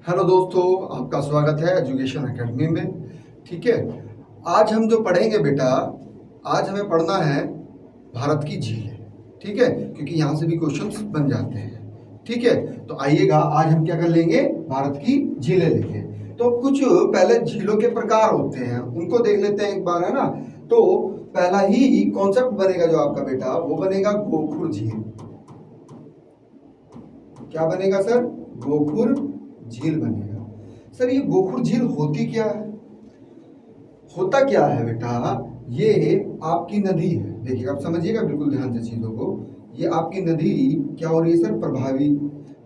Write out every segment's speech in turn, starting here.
Hello दोस्तों, आपका स्वागत है एजुकेशन एकेडमी में। ठीक है, आज हम जो पढ़ेंगे बेटा, आज हमें पढ़ना है भारत की झीलें। ठीक है, क्योंकि यहाँ से भी क्वेश्चंस बन जाते हैं। ठीक है, तो आइएगा आज हम क्या कर लेंगे, भारत की झीलें लेंगे। तो कुछ पहले झीलों के प्रकार होते हैं, उनको देख लेते हैं एक बार, है ना। तो पहला ही कॉन्सेप्ट बनेगा जो आपका बेटा, वो बनेगा गोखुर झील। क्या बनेगा सर? गोखुर झील बनेगा। सर ये गोखुर झील होती क्या है? होता क्या है बेटा, ये आपकी नदी है। देखिए आप समझिएगा बिल्कुल ध्यान से चीजों को। ये आपकी नदी क्या हो रही है सर?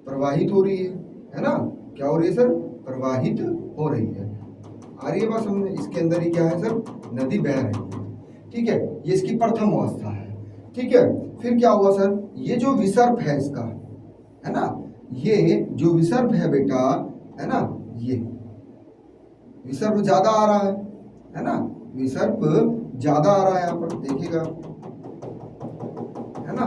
प्रवाहित हो रही है ना। क्या हो रही है सर? प्रवाहित हो रही है। आ रही है बात समझ में? इसके अंदर ही क्या है सर? नदी बह रही है। ठीक है, ये इसकी प्रथम अवस्था है। ठीक है, फिर क्या हुआ सर? ये जो विसर्प है इसका, है ना, ये जो विसर्प है बेटा, है ना, ये विसर्प ज्यादा आ रहा है ना, विसर्प ज्यादा आ रहा है यहाँ पर, देखिएगा, है ना,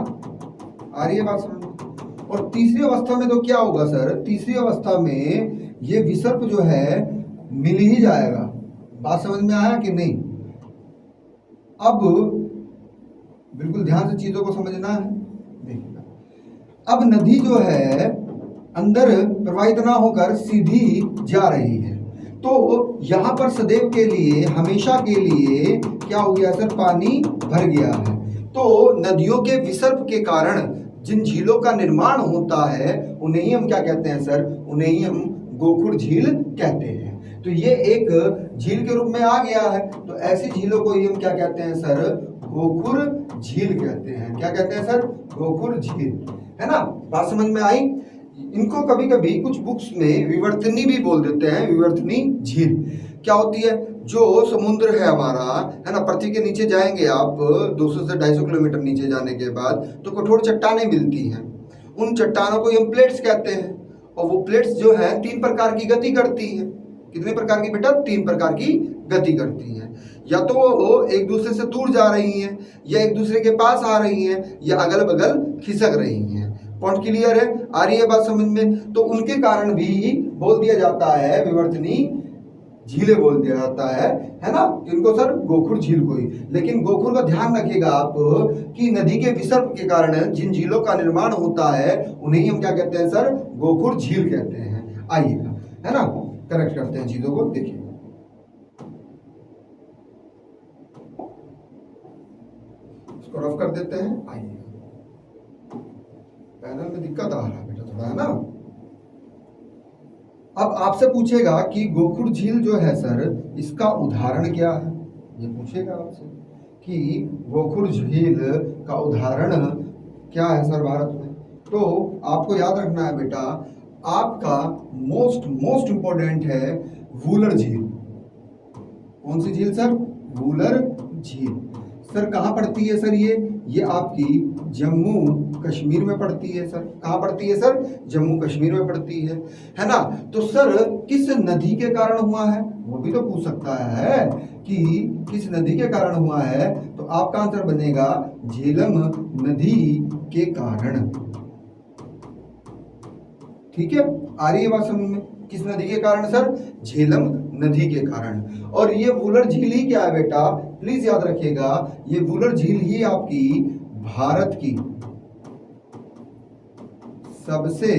आ रही है बात समझ में। और तीसरी अवस्था में तो क्या होगा सर? तीसरी अवस्था में ये विसर्प जो है मिल ही जाएगा। बात समझ में आया कि नहीं? अब बिल्कुल ध्यान से चीजों को समझना है। देखिएगा, अब नदी जो है अंदर प्रवाहित ना होकर सीधी जा रही है, तो यहां पर सदैव के लिए, हमेशा के लिए क्या हो गया सर? पानी भर गया है। तो नदियों के विसर्प के कारण जिन झीलों का निर्माण होता है उन्हें ही हम क्या कहते हैं सर? उन्हें ही हम गोखुर झील कहते हैं। तो ये एक झील के रूप में आ गया है, तो ऐसी झीलों को ही हम क्या कहते हैं सर? गोखुर झील कहते हैं। क्या कहते हैं सर? गोखुर झील, है ना। बात समझ में आई? इनको कभी कभी कुछ बुक्स में विवर्तनी भी बोल देते हैं। विवर्तनी झील क्या होती है? जो समुद्र है हमारा, है ना, पृथ्वी के नीचे जाएंगे आप 200 से 250 किलोमीटर नीचे जाने के बाद तो कठोर चट्टानें मिलती हैं। उन चट्टानों को हम प्लेट्स कहते हैं, और वो प्लेट्स जो है 3 प्रकार की गति करती हैं। कितने प्रकार की बेटा? 3 प्रकार की गति करती हैं। या तो वो एक दूसरे से दूर जा रही हैं, या एक दूसरे के पास आ रही हैं, या अगल बगल खिसक रही हैं। पॉइंट क्लियर है? आ रही है बात समझ में? तो उनके कारण भी बोल दिया जाता है विवर्तनी झीलें बोल दिया जाता है ना, इनको सर गोखुर झील को ही। लेकिन गोखुर का ध्यान रखिएगा आप कि नदी के विसर्प के कारण जिन झीलों का निर्माण होता है उन्हें ही हम क्या कहते हैं सर? गोखुर झील कहते हैं। आइएगा, है ना, करेक्ट करते हैं चीजों को। देखिए इसको रफ कर देते हैं। आइए, पैनल में दिक्कत आ रहा है बेटा थोड़ा, है ना। अब आपसे पूछेगा कि गोखुर झील जो है सर, इसका उदाहरण क्या है? ये पूछेगा आपसे कि गोखुर झील का उदाहरण क्या है सर भारत में। तो आपको याद रखना है बेटा, आपका मोस्ट इंपॉर्टेंट है वूलर झील। कौन सी झील सर? वूलर झील। सर कहाँ पड़ती है सर? ये आपकी जम्मू कश्मीर में पड़ती है सर। कहाँ पड़ती है सर? जम्मू कश्मीर में पड़ती है ना। तो सर किस नदी के कारण हुआ है? वो भी तो पूछ सकता है कि किस नदी के कारण हुआ है। तो आपका आंसर बनेगा झेलम नदी के कारण। ठीक है, आ रही है बात समझ में? किस नदी के कारण सर? झेलम नदी के कारण। और ये वूलर झील ही क्या है बेटा? प्लीज याद रखिएगा, ये वूलर झील ही आपकी भारत की सबसे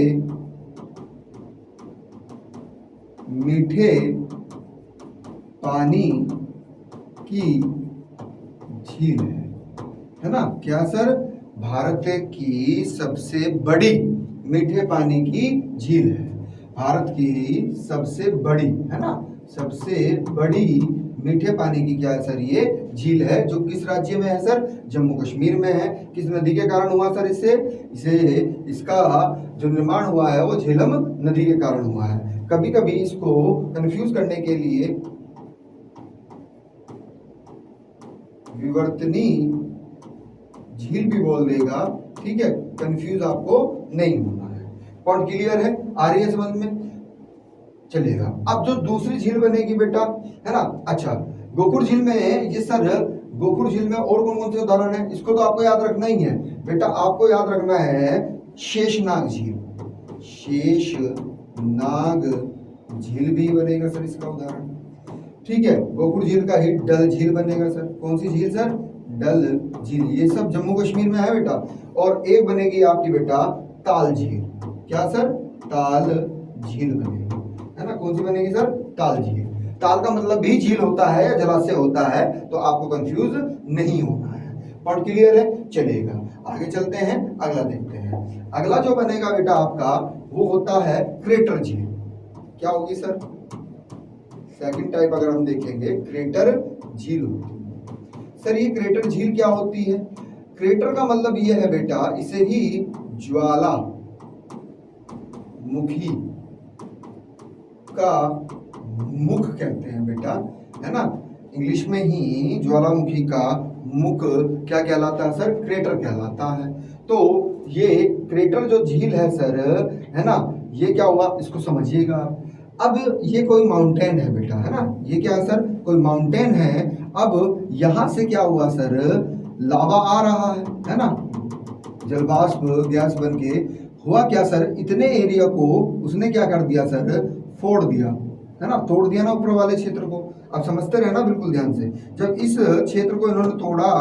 मीठे पानी की झील है ना। क्या सर? भारत की सबसे बड़ी मीठे पानी की झील है। भारत की सबसे बड़ी, है ना, सबसे बड़ी मीठे पानी की क्या है सर? ये झील है। जो किस राज्य में है सर? जम्मू कश्मीर में है। किस नदी के कारण हुआ सर? इसका जो निर्माण हुआ है वो झेलम नदी के कारण हुआ है। कभी कभी इसको कंफ्यूज करने के लिए विवर्तनी झील भी बोल देगा। ठीक है, कंफ्यूज आपको नहीं होना है। पॉइंट क्लियर है? आ रही है समझ में? चलेगा। अब जो दूसरी झील बनेगी बेटा, है ना, अच्छा, गोखुर झील में ये सर, गोखुर झील में और कौन कौन से उदाहरण है? इसको तो आपको याद रखना ही है बेटा। आपको याद रखना है शेषनाग झील। शेषनाग झील भी बनेगा सर इसका उदाहरण। ठीक है, गोकुल झील का ही डल झील बनेगा सर। कौन सी झील सर? डल झील। ये सब जम्मू कश्मीर में है बेटा। और एक बनेगी आपकी बेटा ताल झील। क्या सर? ताल झील बनेगी, है ना। कौन सी बनेगी सर? ताल झील। ताल का मतलब भी झील होता है या जलाशय होता है, तो आपको कंफ्यूज नहीं होना है। पॉइंट क्लियर है? चलेगा, आगे चलते हैं, अगला देखते हैं। अगला जो बनेगा बेटा आपका वो होता है क्रेटर झील। क्या होगी सर? सेकंड टाइप अगर हम देखेंगे क्रेटर झील होती है। सर ये क्रेटर झील क्या होती है? क्रेटर का मतलब ये है बेटा, इसे ही ज्वाला मुखी का मुख कहते हैं बेटा, है ना। इंग्लिश में ही ज्वालामुखी का मुख क्या कहलाता है सर? क्रेटर कहलाता है। तो ये क्रेटर जो झील है सर, है ना, ये क्या हुआ इसको समझिएगा। अब ये कोई माउंटेन है बेटा, है ना। ये क्या है सर? कोई माउंटेन है। अब यहां से क्या हुआ सर? लावा आ रहा है ना। जलवाष्प गैस बन के हुआ क्या सर? इतने एरिया को उसने क्या कर दिया सर? फोड़ दिया, है ना। तोड़ दिया ना ऊपर वाले क्षेत्र को। अब समझते रहे ना बिल्कुल ध्यान से। जब इस क्षेत्र को इन्होंने तोड़ा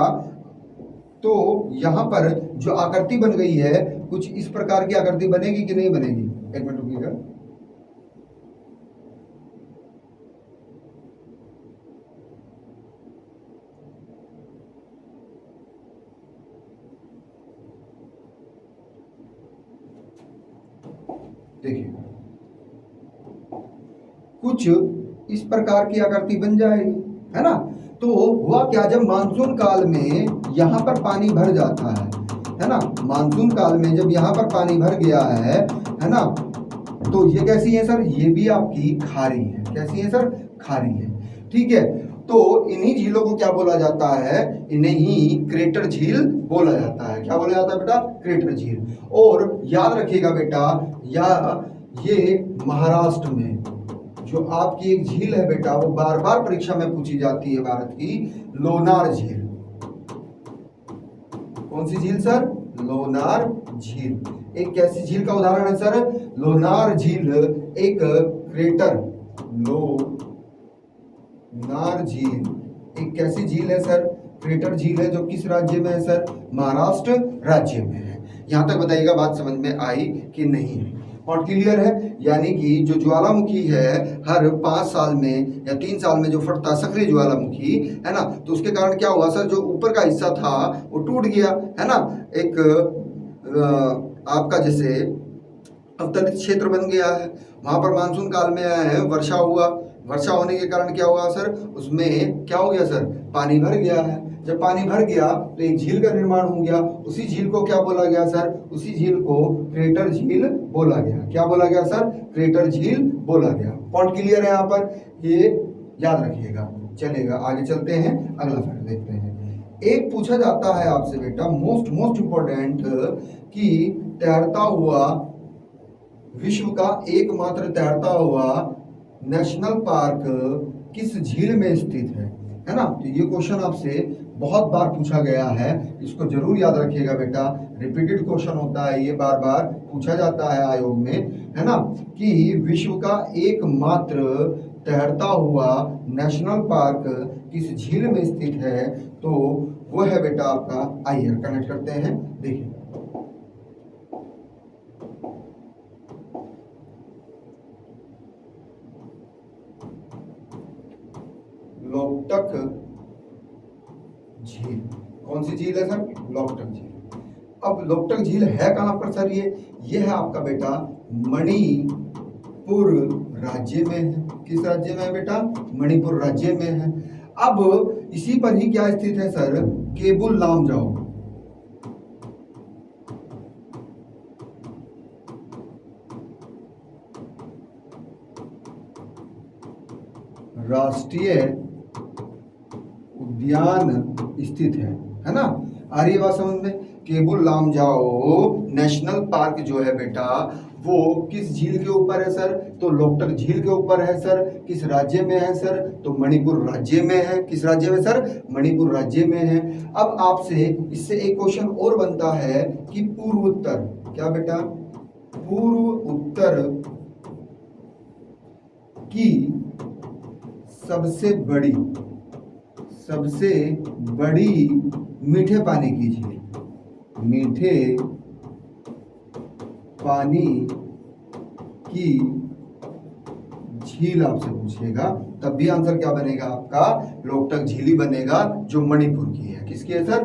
तो यहाँ पर जो आकृति बन गई है, कुछ इस प्रकार की आकृति बनेगी कि नहीं बनेगी? एक मिनट रुकिएगा। देखिए कुछ इस प्रकार की आकृति बन जाएगी, है ना। तो हुआ क्या, जब मानसून काल में यहाँ पर पानी भर जाता है ना। मानसून काल में जब यहाँ पर पानी भर गया है ना, तो ये कैसी है सर? ये भी आपकी खारी है। कैसी है सर? खारी है। ठीक है, तो इन्हीं झीलों को क्या बोला जाता है? इन्हें ही क्रेटर झील बोला जाता है। क्या बोला जाता है बेटा? क्रेटर झील। और याद रखिएगा बेटा, या ये महाराष्ट्र में जो आपकी एक झील है बेटा, वो बार बार परीक्षा में पूछी जाती है भारत की, लोनार झील। कौन सी झील सर? लोनार झील। एक कैसी झील का उदाहरण है सर? लोनार झील एक क्रेटर, लोनार झील एक कैसी झील है सर? क्रेटर झील है, जो किस राज्य में है सर? महाराष्ट्र राज्य में है। यहां तक बताइएगा, बात समझ में आई कि नहीं है? और क्लियर है? यानी कि जो ज्वालामुखी है, हर 5 साल में या 3 साल में जो फटता है सक्रिय ज्वालामुखी, है ना, तो उसके कारण क्या हुआ सर? जो ऊपर का हिस्सा था वो टूट गया, है ना। एक आपका जैसे अवतरित क्षेत्र बन गया है। वहां पर मानसून काल में आया है, वर्षा हुआ। वर्षा होने के कारण क्या हुआ सर? उसमें क्या हो गया सर? पानी भर गया है। जब पानी भर गया तो एक झील का निर्माण हो गया। उसी झील को क्या बोला गया सर? उसी झील को क्रेटर झील बोला गया। क्या बोला गया सर? क्रेटर झील बोला गया। पॉइंट क्लियर है यहाँ पर? ये याद रखिएगा। चलेगा, आगे चलते हैं, अगला फैक्ट देखते हैं। एक पूछा जाता है आपसे बेटा, मोस्ट इंपॉर्टेंट, कि तैरता हुआ विश्व का एकमात्र तैरता हुआ नेशनल पार्क किस झील में स्थित है ना। तो ये क्वेश्चन आपसे बहुत बार पूछा गया है, इसको जरूर याद रखिएगा बेटा। रिपीटेड क्वेश्चन होता है ये, बार बार पूछा जाता है आयोग में, है ना, कि विश्व का एकमात्र तैरता हुआ नेशनल पार्क किस झील में स्थित है। तो वो है बेटा आपका, आइए कनेक्ट करते हैं, देखिए। लोकटक झील। कौन सी झील है सर? लोकटक झील। अब लोकटक झील है कहां पर सर? ये है आपका बेटा मणिपुर राज्य में है। किस राज्य में है बेटा? मणिपुर राज्य में है। अब इसी पर ही क्या स्थित है सर? केबुल लामजाओ राष्ट्रीय उद्यान स्थित है ना। आ रही है बात समझ में? केबुल लामजाओ नेशनल पार्क जो है बेटा, वो किस झील के ऊपर है सर? तो लोकटक झील के ऊपर है सर। किस राज्य में है सर? तो मणिपुर राज्य में है। किस राज्य में सर? मणिपुर राज्य में है। अब आपसे इससे एक क्वेश्चन और बनता है कि पूर्व उत्तर, क्या बेटा? पूर्व उत्तर की सबसे बड़ी मीठे पानी की झील, मीठे पानी की झील आपसे पूछेगा, तब भी आंसर क्या बनेगा आपका, लोकटक झील ही बनेगा, जो मणिपुर की है। किसकी है सर,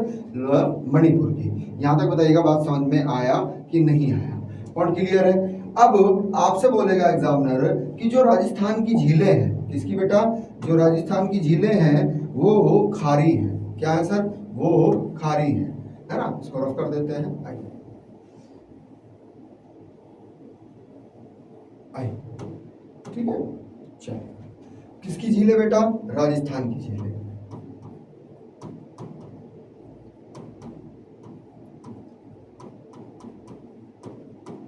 मणिपुर की। यहां तक बताइएगा बात समझ में आया कि नहीं आया, पॉइंट क्लियर है। अब आपसे बोलेगा एग्जामिनर कि जो राजस्थान की झीलें हैं, किसकी बेटा, जो राजस्थान की झीलें हैं वो खारी हैं। क्या है सर, वो खारी है ना। इसको रफ कर देते हैं, आइए ठीक है। चलिए, किसकी झील है बेटा, राजस्थान की झील है।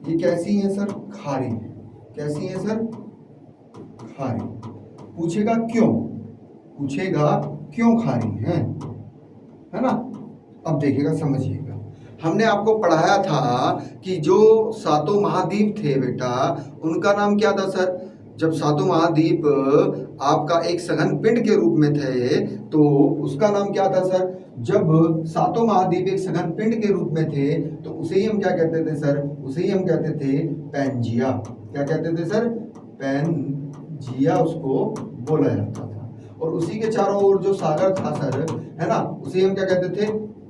ये कैसी है सर, खारी है। कैसी है सर, खारी। पूछेगा क्यों खारी है ना। अब देखिएगा, समझिएगा, हमने आपको पढ़ाया था कि जो सातों महाद्वीप थे बेटा, उनका नाम क्या था सर। जब सातों महाद्वीप आपका एक सघन पिंड के रूप में थे तो उसका नाम क्या था सर। जब सातों महाद्वीप एक सघन पिंड के रूप में थे तो उसे ही हम क्या कहते थे सर, उसे ही हम कहते थे पैंजिया। क्या कहते थे सर, पैंजिया उसको बोला जाता था। और उसी के चारों ओर जो सागर था सर, है ना, उसे हम क्या कहते थे,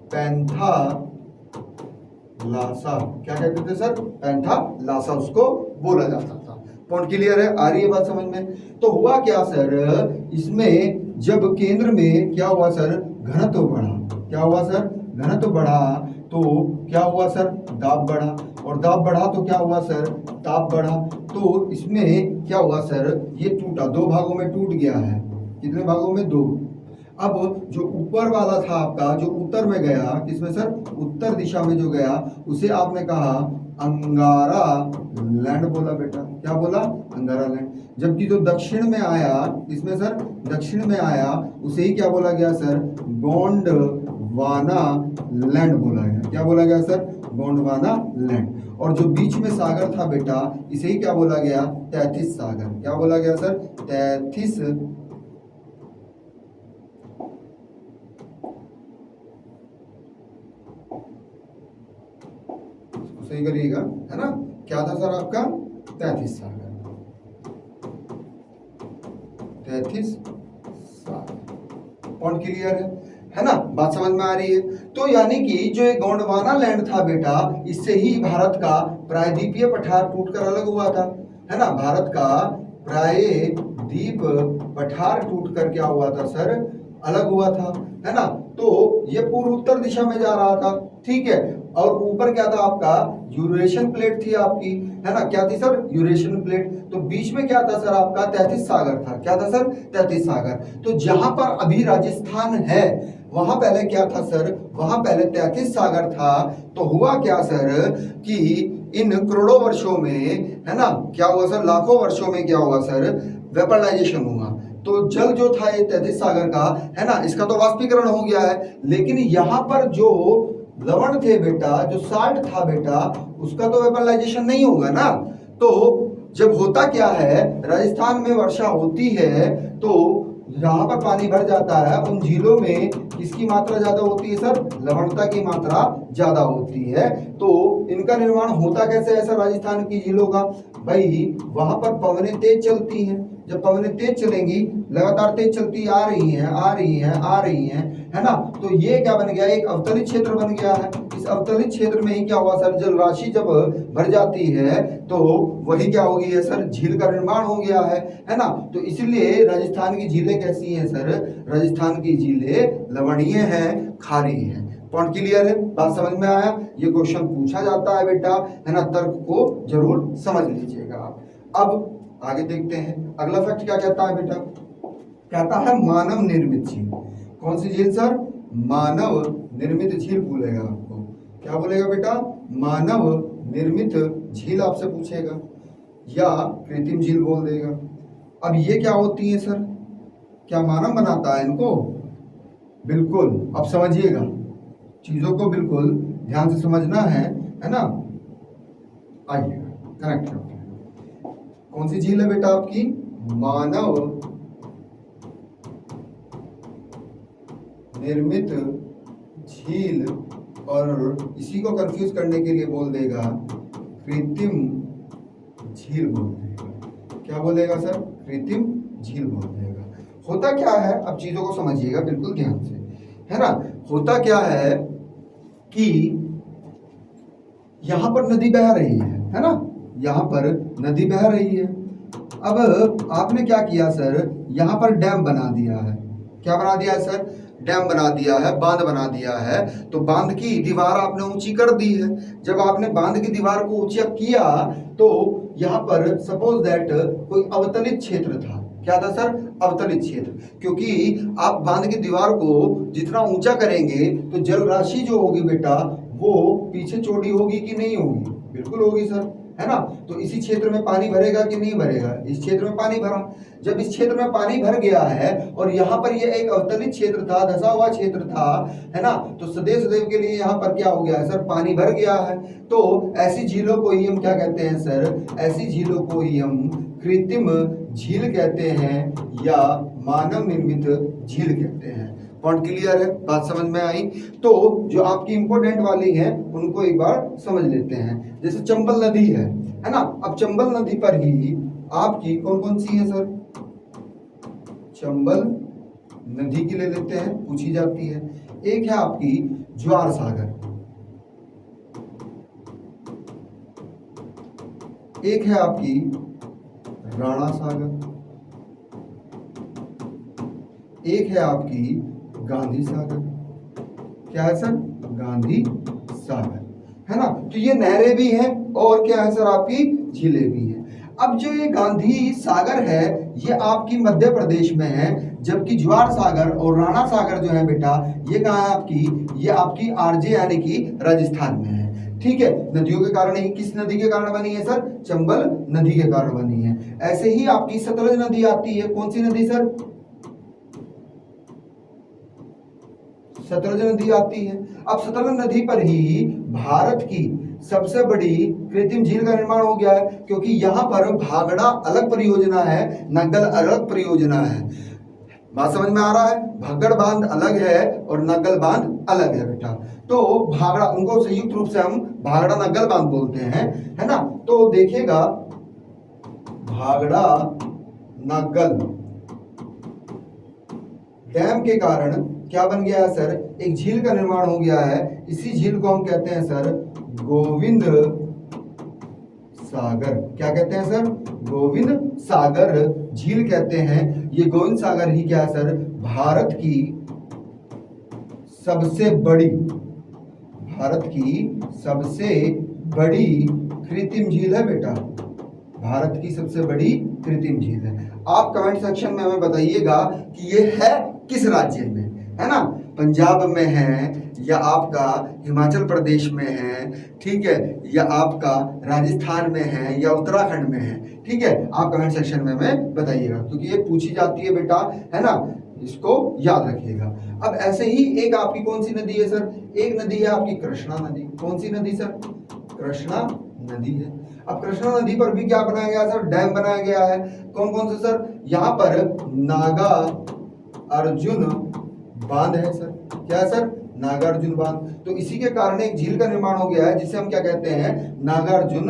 पैंथालासा। क्या कहते थे सर, पैंथालासा उसको बोला जाता था। पॉइंट क्लियर है, आ रही है बात समझ में। तो हुआ क्या सर, इसमें जब केंद्र में क्या हुआ सर, घनत्व बढ़ा। क्या हुआ सर, घनत्व बढ़ा तो क्या हुआ सर, दाब बढ़ा। और दाब बढ़ा तो क्या हुआ सर, ताप बढ़ा। तो इसमें क्या हुआ सर, ये टूटा, दो भागों में टूट गया है। कितने भागों में, दो। अब जो ऊपर वाला था आपका, जो उत्तर में गया, किसमें सर, उत्तर दिशा में जो गया, उसे आपने कहा अंगारा लैंड बोला बेटा। क्या बोला, अंगारा लैंड। जबकि जो दक्षिण में आया, इसमें सर दक्षिण में आया, उसे ही क्या बोला गया सर, गोंडवाना लैंड बोला गया। क्या बोला गया सर, गोंडवाना लैंड। और जो बीच में सागर था बेटा, इसे ही क्या बोला गया, तैथिस सागर। क्या बोला गया सर, तैथिस सही करिएगा, है ना। क्या था सर आपका, तैथिस सागर, तैथिस सागर। पॉइंट क्लियर है ना, बात समझ में आ रही है। तो यानी कि जो एक गोंडवाना लैंड था बेटा, इससे ही भारत का प्रायद्वीपीय पठार टूटकर अलग हुआ था, है ना। भारत का प्रायद्वीप पठार टूटकर क्या हुआ था सर, अलग हुआ था, है ना। तो ये पूर्व उत्तर दिशा में जा रहा था, ठीक है। और ऊपर क्या था आपका, यूरेशियन प्लेट थी आपकी, है ना। क्या थी सर, यूरेशियन प्लेट। तो बीच में क्या था सर आपका, तैथिस सागर था। क्या था सर, तैथिस सागर। तो जहां पर अभी राजस्थान है, वहां पहले क्या था सर, वहां पहले तैथिस सागर था। तो हुआ क्या सर कि इन करोड़ों वर्षों में, है ना, क्या हुआ सर, लाखों वर्षों में क्या हुआ सर, वेपराइजेशन हुआ। तो जल जो था ये तैथिस सागर का, है ना, इसका तो वाष्पीकरण हो गया है। लेकिन यहाँ पर जो लवण थे बेटा, जो साल्ट था बेटा, उसका तो वेपराइजेशन नहीं होगा ना। तो जब होता क्या है, राजस्थान में वर्षा होती है तो जहां पर पानी भर जाता है, उन झीलों में किसकी मात्रा ज्यादा होती है सर, लवणता की मात्रा ज्यादा होती है। तो इनका निर्माण होता कैसे है सर, राजस्थान की झीलों का, भाई वहां पर पवनें तेज चलती हैं। जब पवनें तेज चलेंगी, लगातार तेज चलती आ रही हैं, है ना। तो ये क्या बन गया, एक अवतलित क्षेत्र बन गया है। इस अवतलित क्षेत्र में ही क्या हुआ सर, जल राशि जब भर जाती है तो वही क्या हो गई है सर, झील का निर्माण हो गया है ना। तो इसलिए राजस्थान की झीलें कैसी हैं सर, राजस्थान की झीलें लवणीय हैं, खारी हैं। पॉइंट क्लियर है, बात समझ में आया। ये क्वेश्चन पूछा जाता है बेटा, है ना, तर्क को जरूर समझ लीजिएगा आप। अब आगे देखते हैं, अगला फैक्ट क्या कहता है बेटा, कहता है मानव निर्मित झील। कौन सी झील सर, मानव निर्मित झील बोलेगा आपको। क्या बोलेगा बेटा, मानव निर्मित झील आपसे पूछेगा, या कृत्रिम झील बोल देगा। अब ये क्या होती है सर, क्या मानव बनाता है इनको, बिल्कुल। अब समझिएगा, चीजों को बिल्कुल ध्यान से समझना है ना। आइए कनेक्ट करते हैं। कौन सी झील है बेटा आपकी, मानव निर्मित झील, और इसी को कंफ्यूज करने के लिए बोल देगा कृत्रिम झील बोल देगा। क्या बोलेगा सर? कृत्रिम झील बोल देगा। होता क्या है, अब चीजों को समझिएगा बिल्कुल ध्यान से, है ना। होता क्या है कि यहां पर नदी बह रही है ना, यहां पर नदी बह रही है। अब आपने क्या किया सर, यहां पर डैम बना दिया है। क्या बना दिया है सर? डैम बना दिया है, बांध बना दिया है। तो बांध की दीवार आपने ऊंची कर दी है। जब आपने बांध की दीवार को ऊंचा किया तो यहाँ पर सपोज दैट कोई अवतलित क्षेत्र था। क्या था सर? अवतलित क्षेत्र। क्योंकि आप बांध की दीवार को जितना ऊंचा करेंगे तो जल राशि जो होगी बेटा वो पीछे चौड़ी होगी कि नहीं होगी? बिल्कुल होगी सर, है ना। तो इसी क्षेत्र में पानी भरेगा कि नहीं भरेगा? इस क्षेत्र में पानी भरा। जब इस क्षेत्र में पानी भर गया है और यहाँ पर ये एक अवतलित क्षेत्र था, धसा हुआ क्षेत्र था, है ना, तो सदैव सदैव के लिए यहाँ पर क्या हो गया है सर? पानी भर गया है। तो ऐसी झीलों को ही हम क्या कहते हैं सर? ऐसी झीलों को ही हम कृत्रिम झील कहते हैं या मानव निर्मित झील कहते हैं। पॉइंट क्लियर है? बात समझ में आई? तो जो आपकी इंपॉर्टेंट वाली है उनको एक बार समझ लेते हैं। जैसे चंबल नदी है ना। अब चंबल नदी पर ही आपकी कौन कौन सी है सर? चंबल नदी की ले लेते हैं, पूछी जाती है। एक है आपकी ज्वार सागर, एक है आपकी राणा सागर, एक है आपकी गांधी सागर। क्या है सर? गांधी सागर, है ना। तो ये नहरें भी हैं और क्या है सर? आपकी झीलें भी हैं। अब जो ये गांधी सागर है ये आपकी मध्य प्रदेश में है, जबकि ज्वार सागर और राणा सागर जो है बेटा ये कहाँ है आपकी? ये आपकी आरजे यानी कि राजस्थान में है। ठीक है, नदियों के कारण ही, किस नदी के कारण बनी है सर? चंबल नदी के कारण बनी है। ऐसे ही आपकी सतलज नदी आती है। कौन सी नदी सर? सतलज नदी आती है। अब सतलज नदी पर ही भारत की सबसे बड़ी कृत्रिम झील का निर्माण हो गया है, क्योंकि यहाँ पर भागड़ा अलग परियोजना है, नग्गल अलग परियोजना है। बात समझ में आ रहा है? भागड़ बांध अलग है और नग्गल बांध अलग है बेटा। तो भागड़ा, उनको संयुक्त रूप से हम भागड़ा नग्गल बांध बोलते हैं, है ना। तो देखिएगा भागड़ा नग्गल डैम के कारण क्या बन गया है सर? एक झील का निर्माण हो गया है। इसी झील को हम कहते हैं सर गोविंद सागर। क्या कहते हैं सर? गोविंद सागर झील कहते हैं। ये गोविंद सागर ही क्या है सर? भारत की सबसे बड़ी, भारत की सबसे बड़ी कृत्रिम झील है बेटा। भारत की सबसे बड़ी कृत्रिम झील है। आप कमेंट सेक्शन में हमें बताइएगा कि ये है किस राज्य में, है ना। पंजाब में है या आपका हिमाचल प्रदेश में है, ठीक है, या आपका राजस्थान में है या उत्तराखंड में है। ठीक है, आप कमेंट सेक्शन में हमें बताइएगा, क्योंकि ये पूछी जाती है बेटा, है ना, इसको याद रखिएगा। अब ऐसे ही एक आपकी कौन सी नदी है सर? एक नदी है आपकी कृष्णा नदी। कौन सी नदी सर? कृष्णा नदी है। अब कृष्णा नदी पर भी क्या बनाया गया सर? डैम बनाया गया है। कौन कौन से सर? यहाँ पर नागा अर्जुन बांध है सर। क्या है सर? नागार्जुन बांध। तो इसी के कारण एक झील का निर्माण हो गया है जिसे हम क्या कहते हैं? नागार्जुन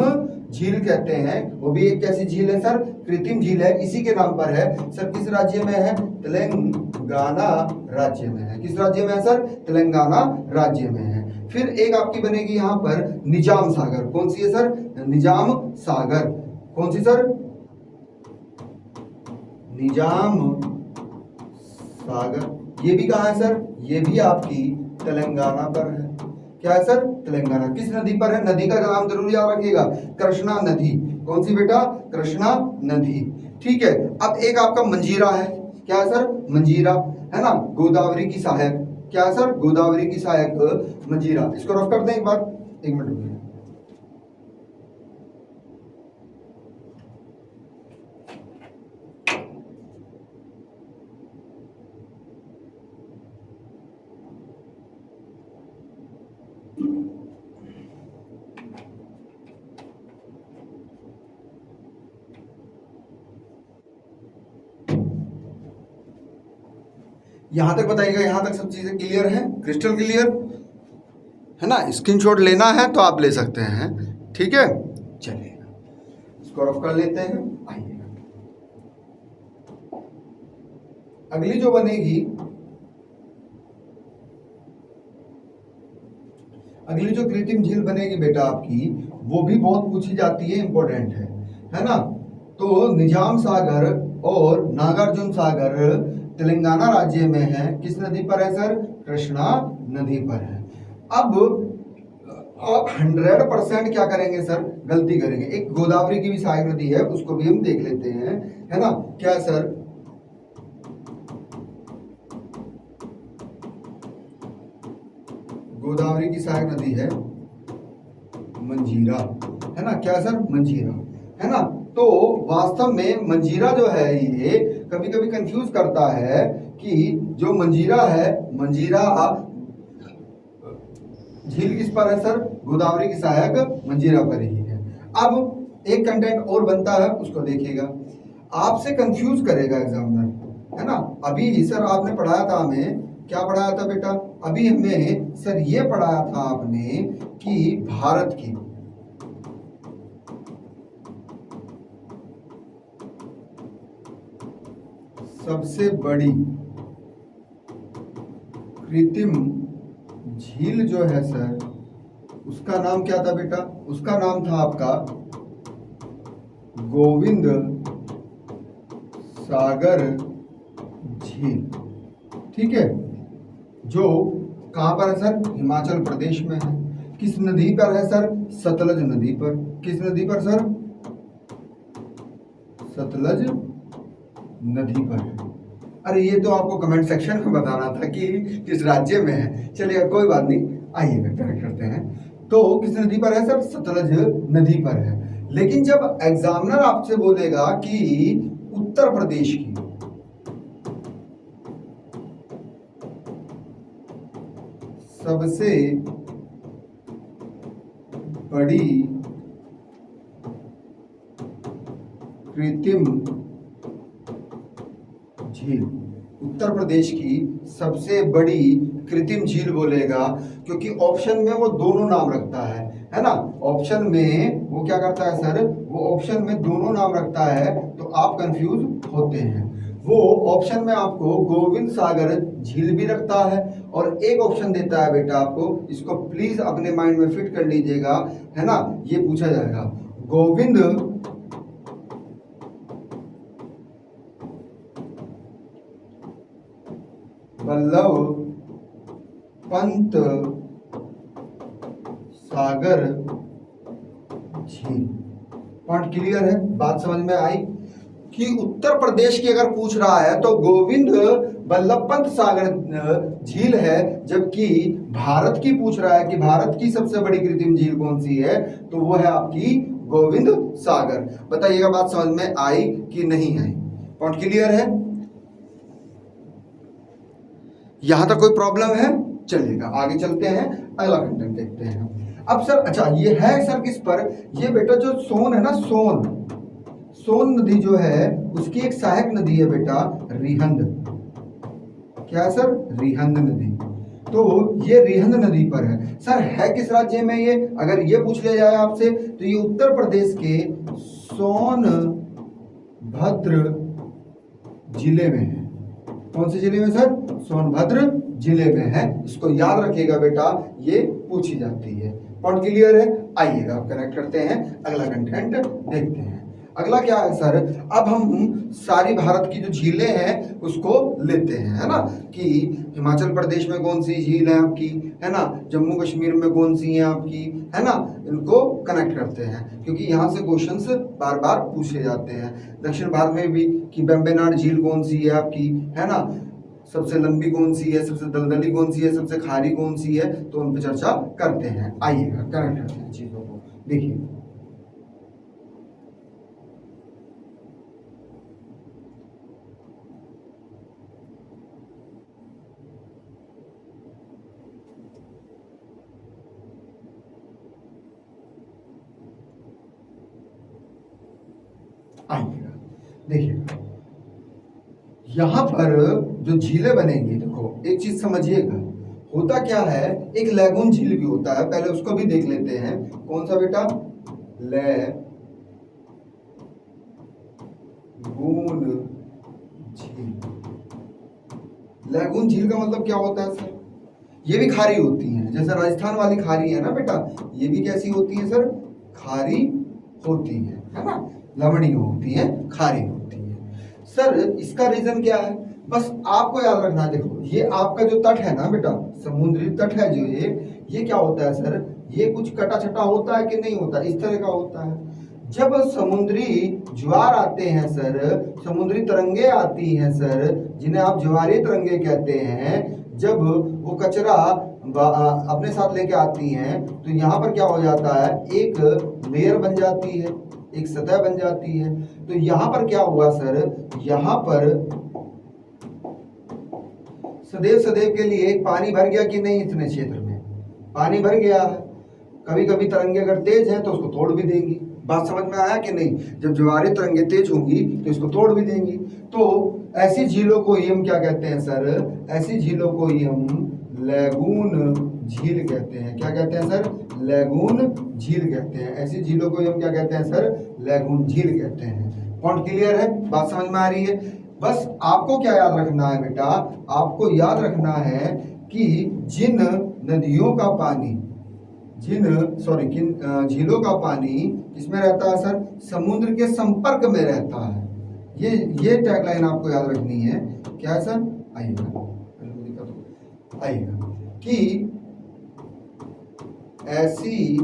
झील कहते हैं। वो भी एक कैसी झील है सर? कृत्रिम झील है, इसी के नाम पर है सर। किस राज्य में है? तेलंगाना राज्य में है। किस राज्य में है सर? तेलंगाना राज्य में है। फिर एक आपकी बनेगी यहाँ पर निजाम सागर। कौन सी है सर? निजाम सागर। कौन सी सर? निजाम सागर। ये भी कहाँ है सर? ये भी आपकी तेलंगाना पर है। क्या है सर? तेलंगाना। किस नदी पर है? नदी का नाम जरूर याद रखिएगा, कृष्णा नदी। कौन सी बेटा? कृष्णा नदी। ठीक है। अब एक आपका मंजीरा है। क्या है सर? मंजीरा, है ना, गोदावरी की सहायक। क्या है सर? गोदावरी की सहायक मंजीरा। इसको रफ कर दें एक बार, एक मिनट रुकिए। यहां तक बताइएगा, यहां तक सब चीजें क्लियर है, क्रिस्टल क्लियर है ना। स्क्रीनशॉट लेना है तो आप ले सकते हैं, ठीक है। चलिए इसको रफ कर लेते हैं। आइएगा अगली जो बनेगी, अगली जो कृत्रिम झील बनेगी बेटा आपकी, वो भी बहुत पूछी जाती है, इंपॉर्टेंट है ना। तो निजाम सागर और नागार्जुन सागर तेलंगाना राज्य में है। किस नदी पर है सर? कृष्णा नदी पर है। अब आप 100% क्या करेंगे सर? गलती करेंगे। एक गोदावरी की भी सहायक नदी है, उसको भी हम देख लेते हैं, है ना। क्या सर? गोदावरी की सहायक नदी है मंजीरा, है ना। क्या सर? मंजीरा, है ना। तो वास्तव में मंजीरा जो है, ये कभी कभी कंफ्यूज करता है कि जो मंजीरा है, मंजीरा झील किस पर है सर? गोदावरी की सहायक मंजीरा पर ही है। अब एक कंटेंट और बनता है, उसको देखिएगा, आपसे कंफ्यूज करेगा एग्जामिनर, है ना। अभी सर आपने पढ़ाया था हमें, क्या पढ़ाया था बेटा? अभी हमें सर ये पढ़ाया था आपने कि भारत की सबसे बड़ी कृत्रिम झील जो है सर, उसका नाम क्या था बेटा? उसका नाम था आपका गोविंद सागर झील, ठीक है। जो कहां पर है सर? हिमाचल प्रदेश में है। किस नदी पर है सर? सतलज नदी पर। किस नदी पर सर? सतलज नदी पर है। अरे ये तो आपको कमेंट सेक्शन में बताना था कि किस राज्य में है। चलिए कोई बात नहीं, आइए करेक्ट करते हैं। तो किस नदी पर है सर? सतलज नदी पर है। लेकिन जब एग्जामिनर आपसे बोलेगा कि उत्तर प्रदेश की सबसे बड़ी कृत्रिम झील, उत्तर प्रदेश की सबसे बड़ी कृत्रिम झील बोलेगा, क्योंकि ऑप्शन में वो दोनों नाम रखता है ना। ऑप्शन में वो क्या करता है सर? वो ऑप्शन में दोनों नाम रखता है, तो आप कंफ्यूज होते हैं। वो ऑप्शन में आपको गोविंद सागर झील भी रखता है, और एक ऑप्शन देता है बेटा आपको, इसको प्लीज अपने माइंड में फिट कर लीजिएगा, है ना। ये पूछा जाएगा, गोविंद वल्लभ पंत सागर झील। पॉइंट क्लियर है? बात समझ में आई कि उत्तर प्रदेश की अगर पूछ रहा है तो गोविंद वल्लभ पंत सागर झील है, जबकि भारत की पूछ रहा है कि भारत की सबसे बड़ी कृत्रिम झील कौन सी है, तो वो है आपकी गोविंद सागर। बताइएगा बात समझ में आई कि नहीं आई? पॉइंट क्लियर है? यहां तक कोई प्रॉब्लम है? चलिएगा आगे चलते हैं, अगला कंटेंट देखते हैं। अब सर अच्छा, ये है सर किस पर? ये बेटा जो सोन है ना, सोन नदी जो है, उसकी एक सहायक नदी है बेटा रिहंद। क्या है सर? रिहंद नदी। तो ये रिहंद नदी पर है सर। है किस राज्य में ये? अगर ये पूछ लिया जाए आपसे, तो ये उत्तर प्रदेश के सोनभद्र जिले में है। कौन से जिले में सर? सोनभद्र जिले में है। इसको याद रखिएगा बेटा, ये पूछी जाती है। पॉइंट क्लियर है? आइएगा कनेक्ट करते हैं, अगला कंटेंट देखते हैं। अगला क्या है सर? अब हम सारी भारत की जो झीलें हैं उसको लेते हैं, है ना। कि हिमाचल प्रदेश में कौन सी झील है आपकी, है ना, जम्मू कश्मीर में कौन सी है आपकी, है ना। इनको कनेक्ट करते हैं, क्योंकि यहाँ से क्वेश्चंस बार बार पूछे जाते हैं। दक्षिण भारत में भी कि बेम्बेनाड झील कौन सी है आपकी, है ना, सबसे लंबी कौन सी है, सबसे दलदली कौन सी है, सबसे खारी कौन सी है, तो उन पर चर्चा करते हैं। आइएगा कनेक्ट करते हैं चीजों को, देखिए। आइएगा देखिए, यहाँ पर जो झीलें बनेंगी, देखो एक चीज समझिएगा, होता क्या है, एक लैगून झील भी होता है, पहले उसको भी देख लेते हैं। कौन सा बेटा? लैगून झील। लैगून झील का मतलब क्या होता है सर? ये भी खारी होती हैं, जैसे राजस्थान वाली खारी है ना बेटा, ये भी कैसी होती है सर? खारी होती है ना, लवणीय होती है, खारी होती है। सर इसका रीजन क्या है? बस आपको याद रखना है। देखो ये आपका जो तट है ना बेटा, समुद्री तट है जो ये क्या होता है सर? ये कुछ कटा छटा होता है कि नहीं होता? इस तरह का होता है। जब समुद्री ज्वार आते हैं सर, समुद्री तरंगे आती हैं सर, जिन्हें आप ज्वारीय तरंगे कहते हैं, जब वो कचरा अपने साथ लेके आती हैं तो यहाँ पर क्या हो जाता है? एक लेयर बन जाती है, एक सतह बन जाती है। तो यहाँ पर क्या हुआ सर? यहाँ पर सदैव सदैव के लिए पानी भर गया कि नहीं? इतने क्षेत्र में पानी भर गया है। कभी कभी तरंगे अगर तेज है तो उसको तोड़ भी देंगी। बात समझ में आया कि नहीं? जब ज्वारीय तरंगे तेज होंगी तो इसको तोड़ भी देंगी। तो ऐसी झीलों को ही हम क्या कहते हैं सर? ऐसी झीलों को ही हम लैगून झील कहते हैं। क्या कहते हैं सर? लैगून झील कहते हैं। ऐसी झीलों को ही हम क्या कहते हैं सर? लैगून झील कहते हैं। पॉइंट क्लियर है? बात समझ में आ रही है? बस आपको क्या याद रखना है बेटा? आपको याद रखना है कि जिन नदियों का पानी, किन झीलों का पानी किसमें रहता है सर? समुद्र के संपर्क में रहता है। ये टैगलाइन आपको याद रखनी है। क्या है सर? आइएगा कि ऐसी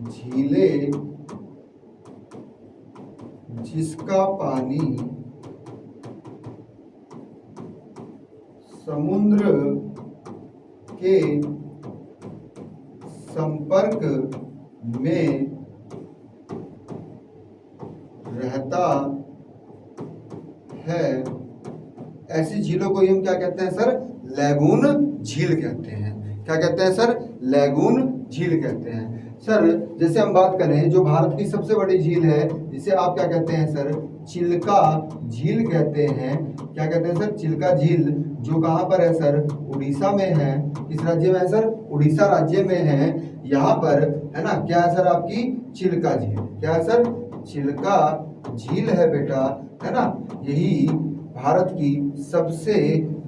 झीलें जिसका पानी समुद्र के संपर्क में रहता है, ऐसी झीलों को हम क्या कहते हैं सर? लैगून झील कहते हैं। क्या कहते हैं सर? लैगून झील कहते हैं। सर जैसे हम बात करें, जो भारत की सबसे बड़ी झील है, जिसे आप क्या कहते हैं सर? चिल्का झील कहते हैं। क्या कहते हैं सर? चिल्का झील, जो कहाँ पर है सर? उड़ीसा में है। किस राज्य में है सर? उड़ीसा राज्य में है। यहाँ पर है ना, क्या है सर? आपकी चिल्का झील। क्या है सर? चिल्का झील है बेटा, है ना। यही भारत की सबसे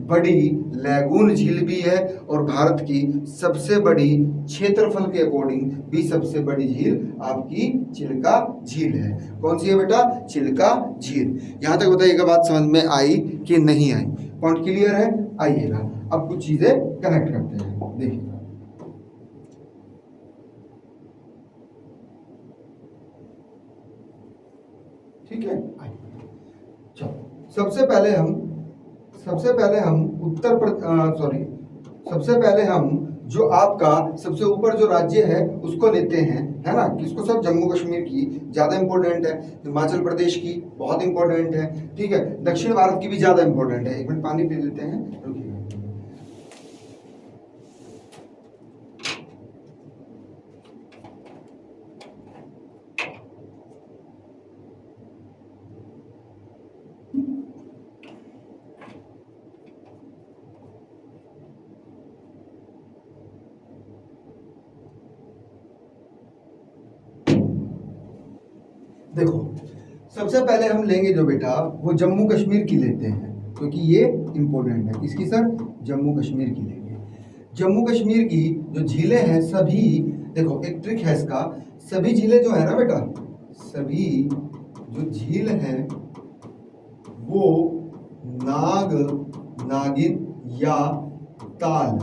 बड़ी लैगून झील भी है और भारत की सबसे बड़ी क्षेत्रफल के अकॉर्डिंग भी सबसे बड़ी झील आपकी चिल्का झील है। कौन सी है बेटा? चिल्का झील। यहां तक बताइएगा, बात समझ में आई कि नहीं आई? पॉइंट क्लियर है? आइएगा अब कुछ चीजें कनेक्ट करते हैं, देखिएगा। ठीक है, चलो सबसे पहले हम जो आपका सबसे ऊपर जो राज्य है उसको लेते हैं, है ना। किसको सर? जम्मू कश्मीर की ज्यादा इंपॉर्टेंट है, हिमाचल प्रदेश की बहुत इंपॉर्टेंट है, ठीक है, दक्षिण भारत की भी ज्यादा इंपॉर्टेंट है। एक मिनट पानी पी लेते हैं, रुकिए। देखो सबसे पहले हम लेंगे जो बेटा, वो जम्मू कश्मीर की लेते हैं, क्योंकि ये इंपॉर्टेंट है। किसकी सर? जम्मू कश्मीर की लेंगे। जम्मू कश्मीर की जो झीलें हैं सभी, देखो एक ट्रिक है इसका, सभी झीलें जो है ना बेटा, सभी जो झील हैं वो नाग, नागिन या ताल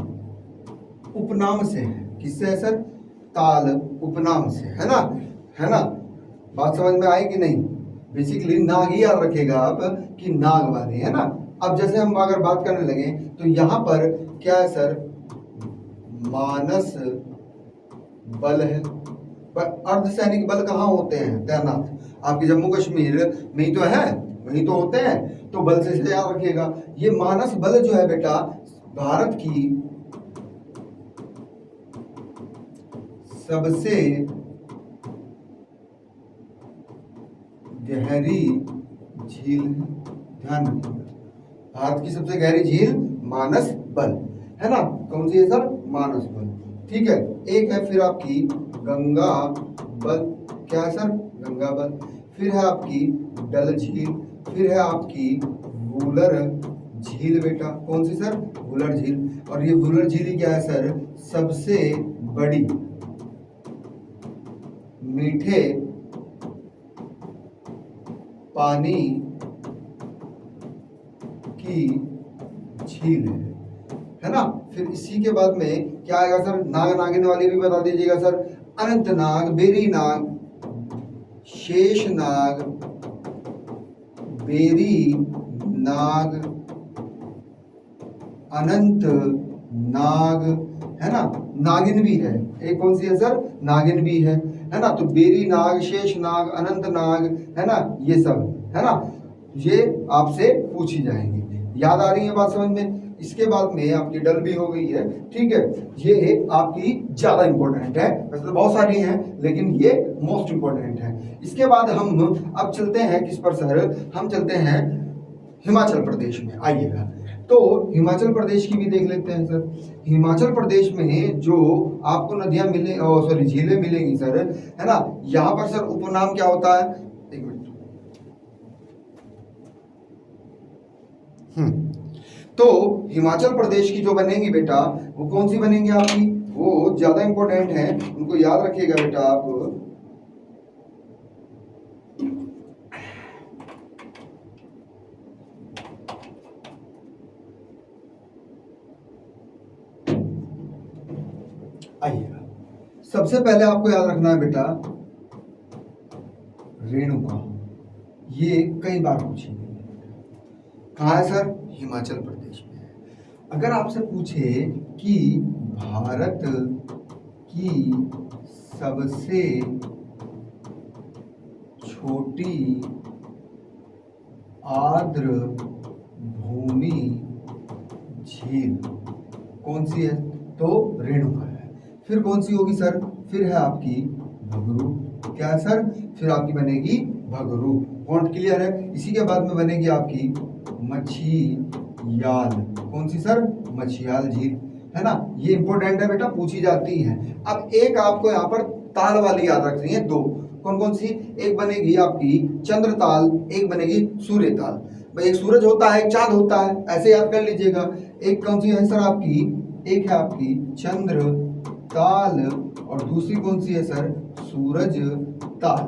उपनाम से है। किससे है सर? ताल उपनाम से, है ना, है ना। बात समझ में आई कि नहीं? बेसिकली नाग ही याद रखेगा आप कि नाग वाले, है ना। अब जैसे हम अगर बात करने लगे तो यहाँ पर क्या है सर? मानस बल है। पर अर्धसैनिक बल कहाँ होते हैं तैनात? आपके जम्मू कश्मीर में ही तो है, वही तो होते हैं। तो बल से याद रखिएगा, ये मानस बल जो है बेटा, भारत की सबसे गहरी झील है। ध्यान रखिएगा, भारत की सबसे गहरी झील मानस बल, है ना, कौन सी है सर, मानस बल। ठीक है, एक है फिर आपकी गंगा बल, क्या है सर, गंगा बल। फिर है आपकी डल झील, फिर है आपकी वुलर झील बेटा, कौन सी सर, वुलर झील। और ये वुलर झील ही क्या है सर, सबसे बड़ी मीठे पानी की झील है ना। फिर इसी के बाद में क्या आएगा सर, नाग नागिन वाली भी बता दीजिएगा सर, अनंतनाग, बेरीनाग, शेषनाग, बेरी नाग, अनंत नाग, है ना, नागिन भी है, एक कौन सी है सर, नागिन भी है ना। तो बेरी नाग, शेष नाग, अनंत नाग, है ना, ये सब है ना, ये आपसे पूछी जाएंगी। याद आ रही है बात समझ में। इसके बाद में आपकी डल भी हो गई है, ठीक है, ये आपकी ज्यादा इंपॉर्टेंट है, वैसे तो बहुत सारी हैं लेकिन ये मोस्ट इंपॉर्टेंट है। इसके बाद हम अब चलते हैं किस पर सर, हम चलते हैं हिमाचल प्रदेश में, आइएगा। तो हिमाचल प्रदेश की भी देख लेते हैं सर। हिमाचल प्रदेश में जो आपको नदियां मिले, सॉरी झीलें मिलेंगी सर, है ना, यहाँ पर सर उपनाम क्या होता है, एक मिनट। तो हिमाचल प्रदेश की जो बनेंगी बेटा, वो कौन सी बनेंगी आपकी, वो ज्यादा इंपॉर्टेंट है, उनको याद रखिएगा बेटा आप। आइएगा, सबसे पहले आपको याद रखना है बेटा रेणुका, ये कई बार पूछी गई है। कहाँ है सर, हिमाचल प्रदेश में है। अगर आपसे पूछे कि भारत की सबसे छोटी आर्द्र भूमि झील कौन सी है, तो रेणुका है। फिर कौन सी होगी सर, फिर है आपकी भगरू, क्या है सर, फिर आपकी बनेगी भगरू, पॉइंट क्लियर है। इसी के बाद में बनेगी आपकी मछियाल, कौन सी सर, मछियाल झील, है ना, ये इंपॉर्टेंट है बेटा, पूछी जाती है। अब एक आपको यहाँ पर ताल वाली याद रखनी है, दो, कौन कौन सी, एक बनेगी आपकी चंद्र ताल, एक बनेगी सूर्य ताल। भाई एक सूरज होता है, एक चांद होता है, ऐसे याद कर लीजिएगा। एक कौन सी है सर आपकी, एक है आपकी चंद्र ताल और दूसरी कौन सी है सर, सूरज ताल,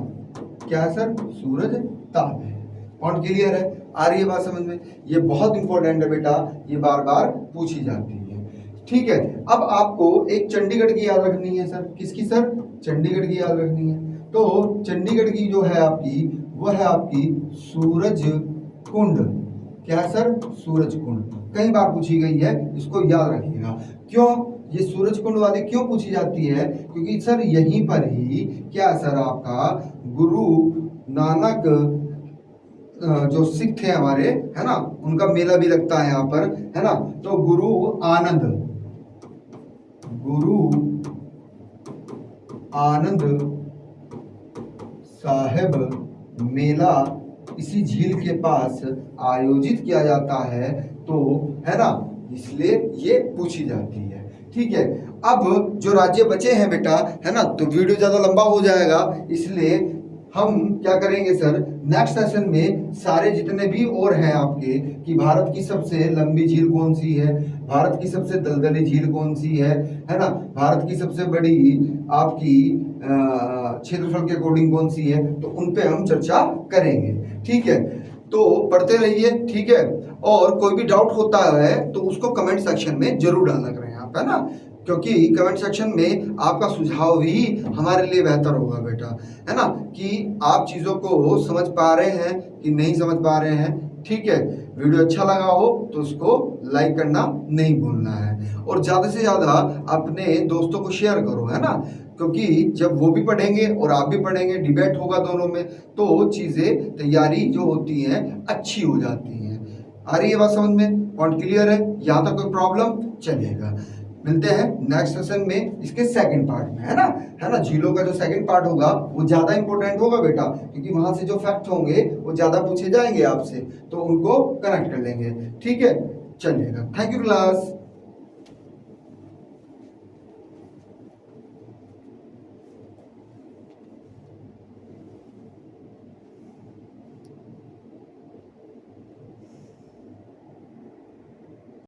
क्या है सर, सूरज ताल है। पॉइंट क्लियर है, आ रही है बात समझ में, ये बहुत इंपॉर्टेंट है बेटा, ये बार बार पूछी जाती है। ठीक है, अब आपको एक चंडीगढ़ की याद रखनी है सर, किसकी सर, चंडीगढ़ की याद रखनी है। तो चंडीगढ़ की जो है आपकी, वो है आपकी सूरज कुंड, क्या है सर, सूरज कुंड, कई बार पूछी गई है, इसको याद रखिएगा। क्यों ये सूरज कुंड वाली क्यों पूछी जाती है, क्योंकि सर यहीं पर ही क्या सर आपका गुरु नानक जो सिख थे हमारे, है ना, उनका मेला भी लगता है यहाँ पर, है ना। तो गुरु आनंद साहेब मेला इसी झील के पास आयोजित किया जाता है, तो है ना, इसलिए ये पूछी जाती है। ठीक है, अब जो राज्य बचे हैं बेटा, है ना, तो वीडियो ज्यादा लंबा हो जाएगा, इसलिए हम क्या करेंगे सर, नेक्स्ट सेशन में सारे जितने भी और हैं आपके, कि भारत की सबसे लंबी झील कौन सी है, भारत की सबसे दलदली झील कौन सी है ना, भारत की सबसे बड़ी आपकी क्षेत्रफल के अकॉर्डिंग कौन सी है, तो उन पे हम चर्चा करेंगे। ठीक है, तो पढ़ते रहिए, ठीक है, और कोई भी डाउट होता है तो उसको कमेंट सेक्शन में जरूर डालना करें आप, है ना, क्योंकि कमेंट सेक्शन में आपका सुझाव ही हमारे लिए बेहतर होगा बेटा, है ना, कि आप चीज़ों को समझ पा रहे हैं कि नहीं समझ पा रहे हैं। ठीक है, वीडियो अच्छा लगा हो तो उसको लाइक करना नहीं भूलना है, और ज़्यादा से ज़्यादा अपने दोस्तों को शेयर करो, है ना, क्योंकि जब वो भी पढ़ेंगे और आप भी पढ़ेंगे, डिबेट होगा दोनों में, तो चीज़ें तैयारी जो होती हैं अच्छी हो जाती हैं। आ रही है बात समझ में, पॉइंट क्लियर है, यहाँ तक कोई प्रॉब्लम, चलेगा। मिलते हैं नेक्स्ट सेशन में इसके सेकंड पार्ट में, है ना झीलों का जो सेकंड पार्ट होगा वो ज्यादा इंपॉर्टेंट होगा बेटा, क्योंकि वहां से जो फैक्ट होंगे वो ज्यादा पूछे जाएंगे आपसे, तो उनको कनेक्ट कर लेंगे। ठीक है, चलिएगा। Thank you class.